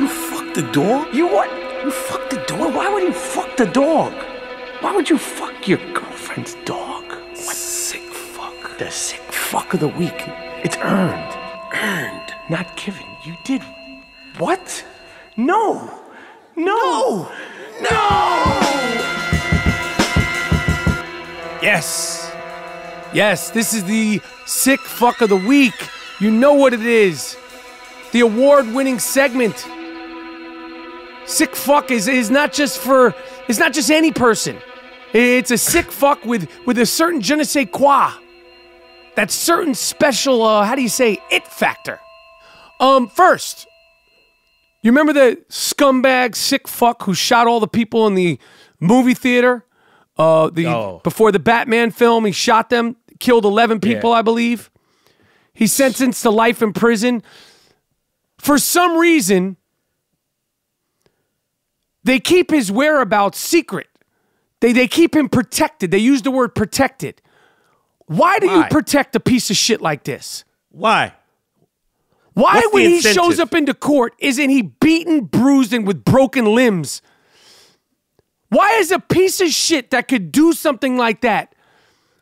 You fucked the dog? You what? You fucked the dog? Why would you fuck the dog? Why would you fuck your girlfriend's dog? What? Sick fuck. The sick fuck of the week. It's earned. Earned. Not given. You did what? No. Yes, this is the sick fuck of the week. You know what it is. The award-winning segment. Sick fuck is not just any person. It's a sick fuck with a certain je ne sais quoi. that certain special, how do you say, it factor. First, you remember the scumbag, sick fuck who shot all the people in the movie theater? Before the Batman film, he shot them, killed 11 people, I believe. He's sentenced to life in prison. For some reason, they keep his whereabouts secret. They keep him protected. They use the word protected. Why do you protect a piece of shit like this? Why? Why, What's when the he incentive? shows up into court, isn't he beaten, bruised, and with broken limbs? Why is a piece of shit that could do something like that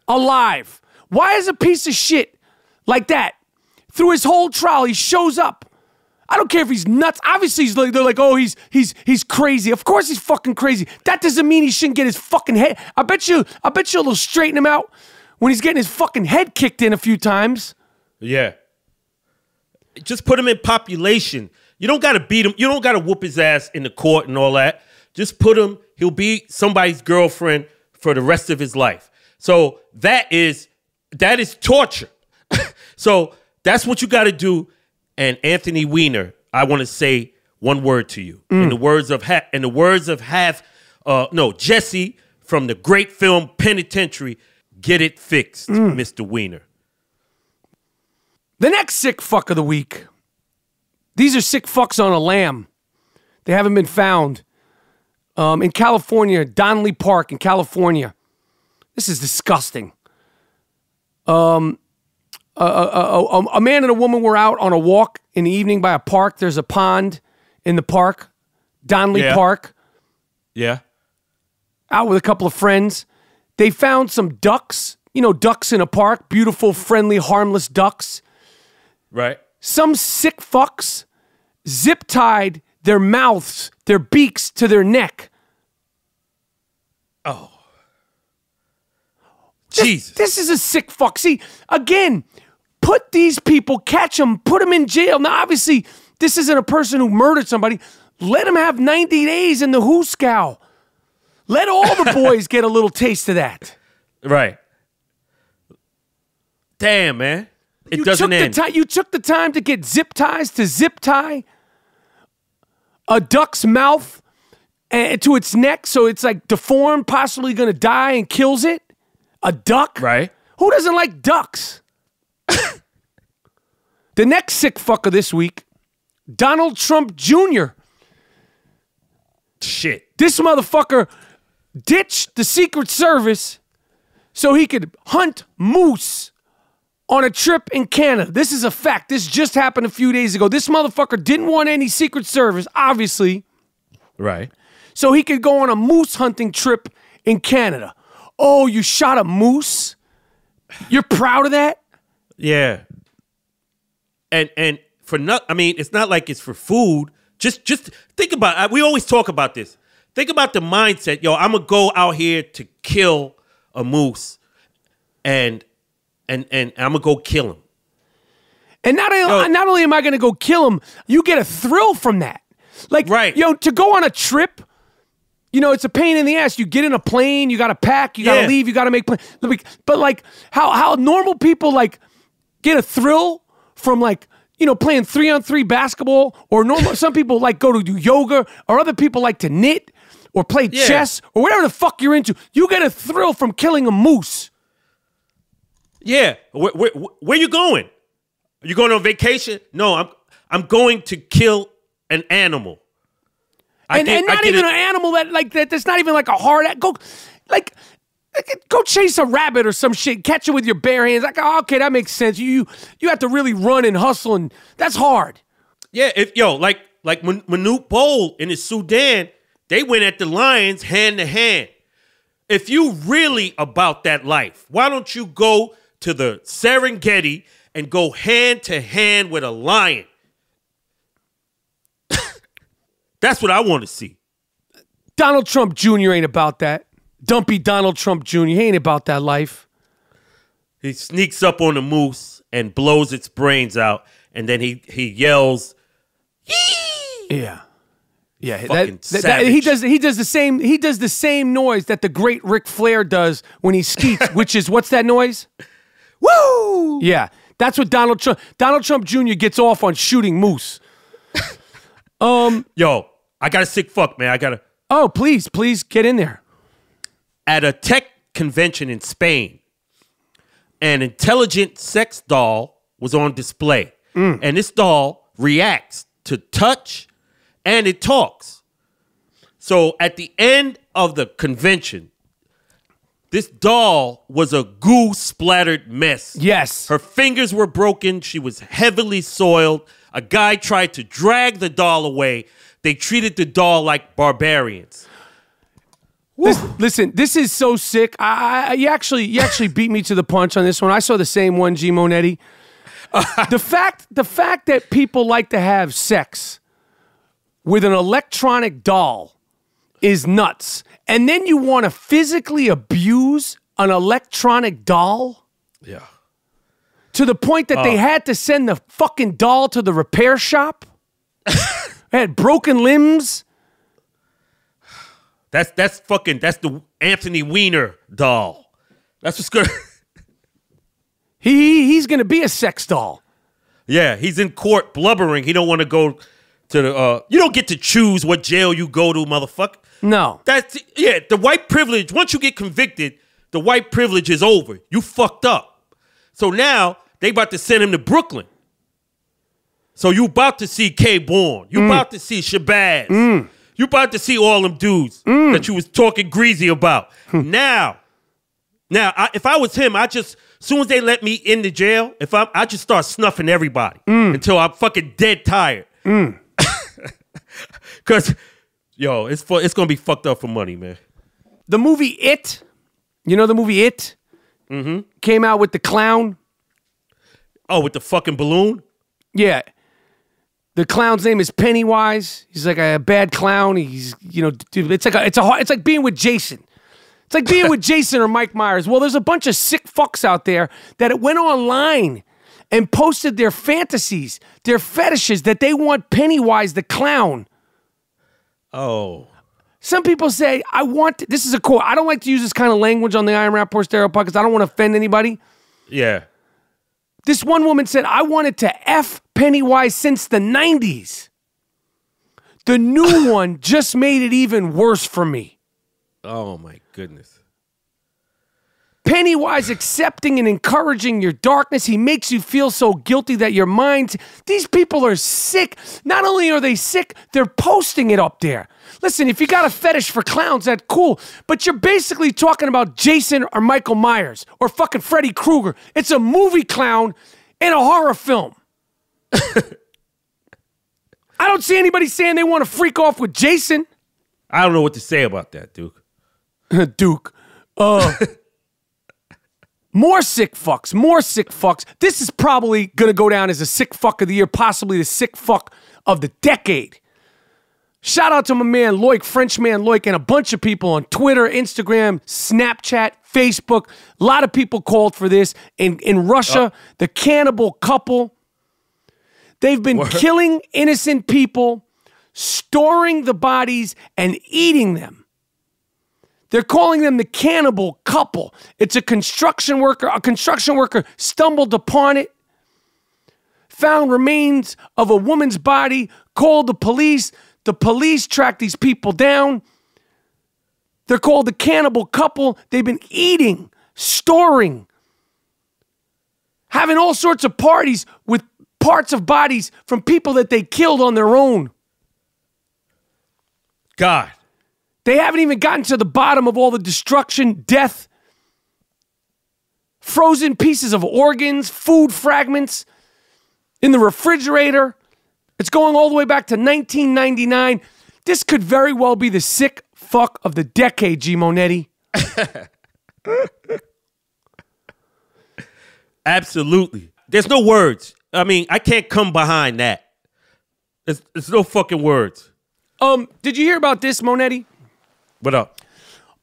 alive? Why is a piece of shit like that, through his whole trial, he shows up? I don't care if he's nuts. Obviously, they're like, oh, he's crazy. Of course he's fucking crazy. That doesn't mean he shouldn't get his fucking head. I bet you they'll straighten him out when he's getting his fucking head kicked in a few times. Yeah. Just put him in population. You don't got to beat him. You don't got to whoop his ass in the court and all that. Just put him. He'll be somebody's girlfriend for the rest of his life. So that is torture. So that's what you got to do. And Anthony Weiner, I want to say one word to you. In the words of Jesse from the great film Penitentiary, get it fixed, Mr. Weiner. The next sick fuck of the week. These are sick fucks on a lamb. They haven't been found. In California, Donnelly Park in California. This is disgusting. A man and a woman were out on a walk in the evening by a park. There's a pond in the park, Donnelly Park. Yeah. Out with a couple of friends. They found some ducks. You know, ducks in a park. Beautiful, friendly, harmless ducks. Right. Some sick fucks zip-tied their mouths, their beaks to their neck. Oh. Jesus. This is a sick fuck. See, again, put these people, catch them, put them in jail. Now, obviously, this isn't a person who murdered somebody. Let them have 90 days in the hooscow. Let all the boys get a little taste of that. Right. Damn, man. It doesn't end. You took the time to get zip ties to zip tie a duck's mouth to its neck so it's like deformed, possibly going to die and kills it. A duck? Right. Who doesn't like ducks? The next sick fucker this week, Donald Trump Jr. Shit. This motherfucker ditched the Secret Service so he could hunt moose on a trip in Canada. This is a fact. This just happened a few days ago. This motherfucker didn't want any Secret Service, obviously. Right. So he could go on a moose hunting trip in Canada. Oh, you shot a moose? You're proud of that? Yeah. And for not, I mean, it's not like it's for food. Just think about it. We always talk about this. Think about the mindset. Yo, I'm gonna go out here to kill a moose, and I'm gonna go kill him. And not only am I gonna go kill him, you get a thrill from that. Like, right. Yo, to go on a trip, you know, it's a pain in the ass. You get in a plane, you gotta pack, you gotta leave, you gotta make plans. But like how normal people like get a thrill from like, you know, playing 3-on-3 basketball, or normal. Some people like go to do yoga, or other people like to knit or play chess or whatever the fuck you're into. You get a thrill from killing a moose. Yeah. Where you going? Are you going on vacation? No, I'm going to kill an animal. And not even an animal that's not even like a hard go chase a rabbit or some shit, catch it with your bare hands. Like, oh, okay, that makes sense. You have to really run and hustle, and that's hard. Yeah, like Manute Bol in the Sudan, they went at the lions hand to hand. If you really about that life, why don't you go to the Serengeti and go hand to hand with a lion? That's what I want to see. Donald Trump Jr. ain't about that. Dumpy Donald Trump Jr. He ain't about that life. He sneaks up on the moose and blows its brains out, and then he yells, "Yee!" Yeah. Yeah, he does the same noise that the great Ric Flair does when he skeets, which is, what's that noise? Woo! Yeah, that's what Donald Trump Jr. gets off on shooting moose. Yo, I got a sick fuck, man. I got to. Oh, please get in there. At a tech convention in Spain, an intelligent sex doll was on display. And this doll reacts to touch and it talks. So at the end of the convention, this doll was a goo-splattered mess. Yes. Her fingers were broken. She was heavily soiled. A guy tried to drag the doll away. They treated the doll like barbarians. Listen, this is so sick. You actually beat me to the punch on this one. I saw the same one, G. Monetti. The fact that people like to have sex with an electronic doll is nuts. And then you want to physically abuse an electronic doll? Yeah. To the point that they had to send the fucking doll to the repair shop? Had broken limbs? That's the Anthony Weiner doll. That's what's good. He's gonna be a sex doll. Yeah, he's in court blubbering. He don't want to go to the. You don't get to choose what jail you go to, motherfucker. No. The white privilege. Once you get convicted, the white privilege is over. You fucked up. So now they about to send him to Brooklyn. So you about to see K-Born. You about to see Shabazz. You about to see all them dudes that you was talking greasy about. Now, if I was him, as soon as they let me in the jail, I just start snuffing everybody until I'm fucking dead tired. Because, yo, it's gonna be fucked up for money, man. The movie It, you know the movie It? Came out with the clown. Oh, with the fucking balloon? Yeah. The clown's name is Pennywise. He's like a bad clown. He's, dude, it's like being with Jason. It's like being with Jason or Mike Myers. Well, there's a bunch of sick fucks out there that went online and posted their fantasies, their fetishes, that they want Pennywise the clown. Oh. Some people say, this is a quote. I don't like to use this kind of language on the I Am Rapaport Stereo podcast because I don't want to offend anybody. Yeah. This one woman said, I wanted to F Pennywise since the 90s. The new one just made it even worse for me. Oh, my goodness. Pennywise accepting and encouraging your darkness. He makes you feel so guilty that your mind... These people are sick. Not only are they sick, they're posting it up there. Listen, if you got a fetish for clowns, that's cool. But you're basically talking about Jason or Michael Myers or fucking Freddy Krueger. It's a movie clown in a horror film. I don't see anybody saying they want to freak off with Jason. I don't know what to say about that, Duke. Duke. More sick fucks. This is probably going to go down as a sick fuck of the year, possibly the sick fuck of the decade. Shout out to my man Loic, Frenchman Loic, and a bunch of people on Twitter, Instagram, Snapchat, Facebook. A lot of people called for this. In Russia, the cannibal couple, they've been killing innocent people, storing the bodies, and eating them. They're calling them the cannibal couple. It's a construction worker. A construction worker stumbled upon it, found remains of a woman's body, called the police. The police tracked these people down. They're called the cannibal couple. They've been eating, storing, having all sorts of parties with parts of bodies from people that they killed on their own. God. They haven't even gotten to the bottom of all the destruction, death, frozen pieces of organs, food fragments in the refrigerator. It's going all the way back to 1999. This could very well be the sick fuck of the decade, G. Monetti. Absolutely. There's no words. I mean, I can't come behind that. There's no fucking words. Did you hear about this, Monetti? What up?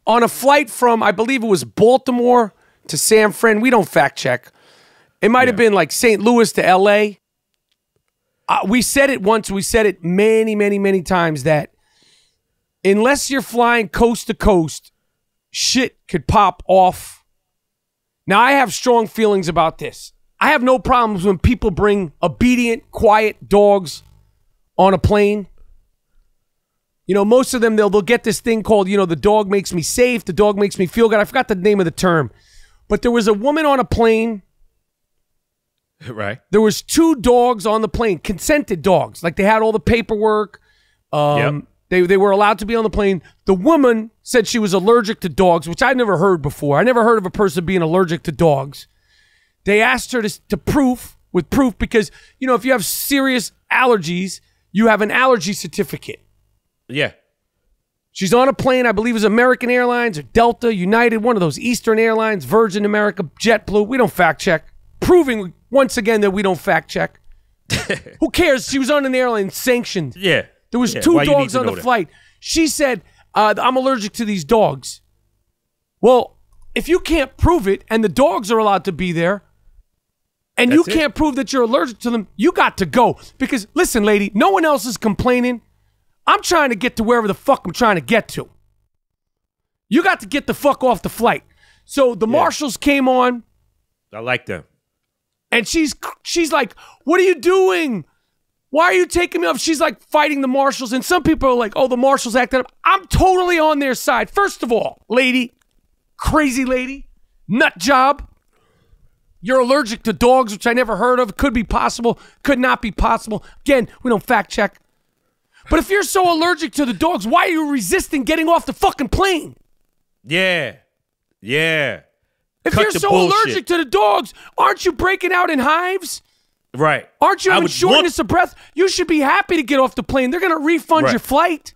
On a flight from, I believe it was Baltimore to San Fran. We don't fact check. It might have been like St. Louis to L.A. We said it once. We said it many, many, many times that unless you're flying coast to coast, shit could pop off Now, I have strong feelings about this. I have no problems when people bring obedient, quiet dogs on a plane. You know, most of them, they'll get this thing called, you know, the dog makes me safe, the dog makes me feel good. I forgot the name of the term. But there was a woman on a plane. Right. There was 2 dogs on the plane, consented dogs. Like, they had all the paperwork. They were allowed to be on the plane. The woman said she was allergic to dogs, which I'd never heard before. I never heard of a person being allergic to dogs. They asked her to proof because, you know, if you have serious allergies, you have an allergy certificate. Yeah. She's on a plane, I believe it was American Airlines or Delta, United, one of those Eastern Airlines, Virgin America, JetBlue. We don't fact check. Proving once again that we don't fact check. Who cares? She was on an airline sanctioned. Yeah. There was 2 dogs on the flight. She said, I'm allergic to these dogs. Well, if you can't prove it and the dogs are allowed to be there and you can't prove that you're allergic to them, you got to go. Because, listen, lady, no one else is complaining. I'm trying to get to wherever the fuck I'm trying to get to. You got to get the fuck off the flight. So the marshals came on. I like them. And she's like, what are you doing? Why are you taking me off? She's like fighting the marshals. And some people are like, oh, the marshals acted up. I'm totally on their side. First of all, lady, crazy lady, nut job. You're allergic to dogs, which I never heard of. Could be possible. Could not be possible. Again, we don't fact check. But if you're so allergic to the dogs, why are you resisting getting off the fucking plane? Yeah. Yeah. If you're so allergic to the dogs, aren't you breaking out in hives? Right. Aren't you having shortness of breath? You should be happy to get off the plane. They're going to refund your flight.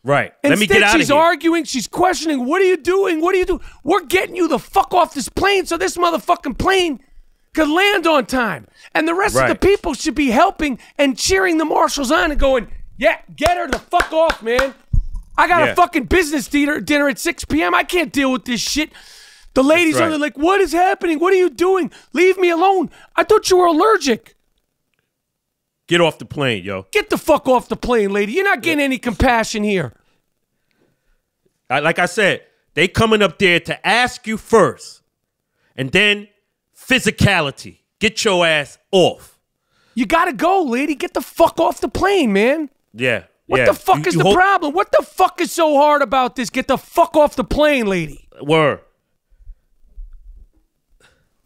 Right. Instead, let me get out of here. She's arguing. She's questioning. What are you doing? What are you doing? We're getting you the fuck off this plane so this motherfucking plane could land on time. And the rest of the people should be helping and cheering the marshals on and going, yeah, get her the fuck off, man. I got a fucking business dinner at 6 p.m. I can't deal with this shit. The ladies are like, what is happening? What are you doing? Leave me alone. I thought you were allergic. Get off the plane, yo. Get the fuck off the plane, lady. You're not getting any compassion here. Like I said, they coming up there to ask you first. And then physicality. Get your ass off. You got to go, lady. Get the fuck off the plane, man. Yeah. What the fuck is the problem? What the fuck is so hard about this? Get the fuck off the plane, lady. Word.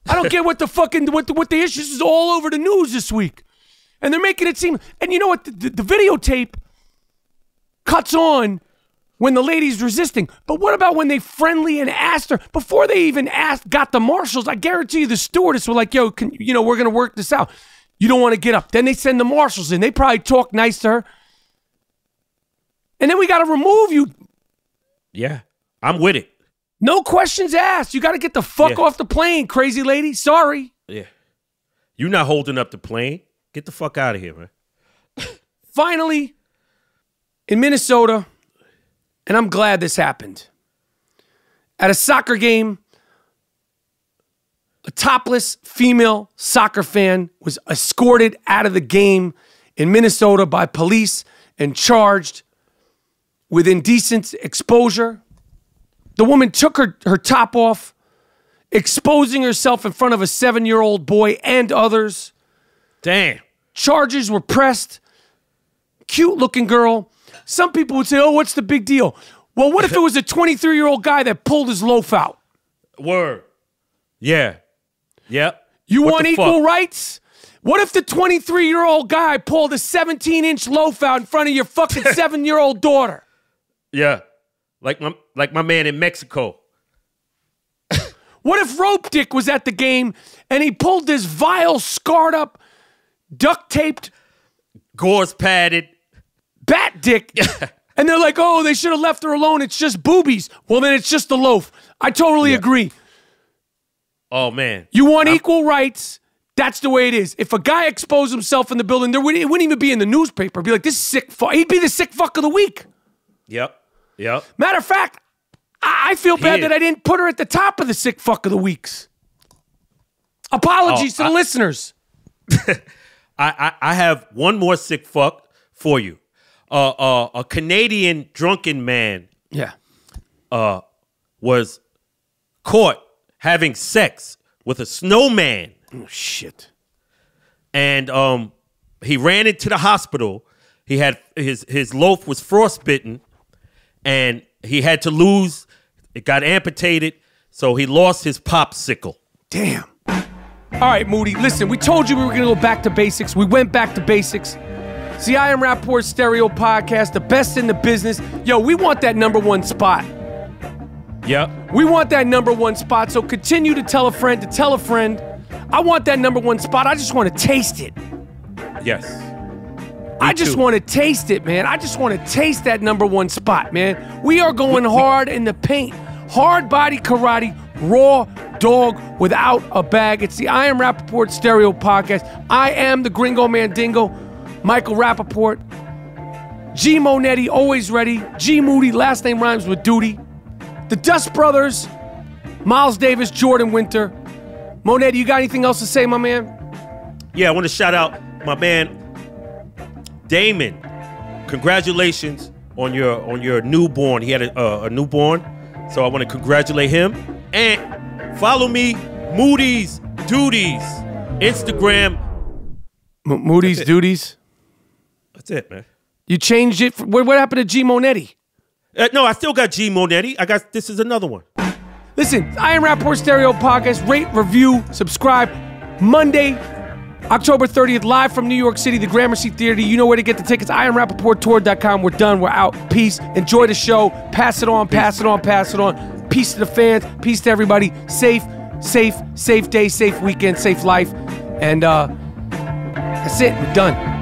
I don't get what the fucking what the issues is all over the news this week. And they're making it seem, and you know what, the videotape cuts on when the lady's resisting. But what about when they friendly and asked her, before they even got the marshals, I guarantee you the stewardess were like, yo, we're going to work this out. You don't want to get up. Then they send the marshals in. They probably talk nice to her. And then we got to remove you. Yeah, I'm with it. No questions asked. You got to get the fuck off the plane, crazy lady. Sorry. Yeah. You're not holding up the plane. Get the fuck out of here, man. Finally, in Minnesota, and I'm glad this happened, at a soccer game, a topless female soccer fan was escorted out of the game in Minnesota by police and charged with indecent exposure. The woman took her top off, exposing herself in front of a 7-year-old boy and others. Damn. Charges were pressed. Cute looking girl. Some people would say, oh, what's the big deal? Well, what if it was a 23-year-old guy that pulled his loaf out? Word. Yeah. Yep. You want equal rights? What if the 23-year-old guy pulled a 17-inch loaf out in front of your fucking 7-year-old daughter? Yeah. Like my man in Mexico. What if Rope Dick was at the game and he pulled this vile, scarred up, duct taped, gauze padded bat dick? And they're like, oh, they should have left her alone. It's just boobies. Well, then it's just a loaf. I totally agree. Oh, man. You want equal rights. That's the way it is. If a guy exposed himself in the building, it wouldn't even be in the newspaper. It'd be like, this sick fuck. He'd be the sick fuck of the week. Yep. Yep. Matter of fact, I feel bad that I didn't put her at the top of the sick fuck of the weeks. Apologies to the listeners. I have one more sick fuck for you. A Canadian drunken man was caught having sex with a snowman. Oh, shit. And he ran into the hospital. He had his loaf was frostbitten, and he had to lose. It got amputated, so he lost his popsicle. Damn. All right, Moody, listen, we told you we were going to go back to basics. We went back to basics. It's the I Am Rapaport Stereo Podcast, the best in the business. Yo, we want that #1 spot. Yep. We want that #1 spot, so continue to tell a friend to tell a friend. I want that #1 spot. I just want to taste it. Yes. I just want to taste it, man. I just want to taste that #1 spot, man. We are going hard in the paint. Hard body karate, raw dog without a bag. It's the I Am Rapaport Stereo Podcast. I am the Gringo Mandingo, Michael Rapaport. G Monetti, always ready. G Moody, last name rhymes with duty. The Dust Brothers, Miles Davis, Jordan Winter. Monetti, you got anything else to say, my man? Yeah, I want to shout out my man Damon. Congratulations on your newborn. He had a newborn, so I want to congratulate him. And follow me, Moody's Duties, Instagram. Moody's Duties. That's it, man. You changed it. What happened to G Monetti? No, I still got G Monetti. This is another one. Listen, I Am Rapaport Stereo Podcast. Rate, review, subscribe. Monday, October 30th, live from New York City, the Gramercy Theater. You know where to get the tickets. IamRapaportTour.com. We're done. We're out. Peace. Enjoy the show. Pass it on. Pass it on. Pass it on. Peace to the fans. Peace to everybody. Safe day, safe weekend, safe life. And that's it. We're done.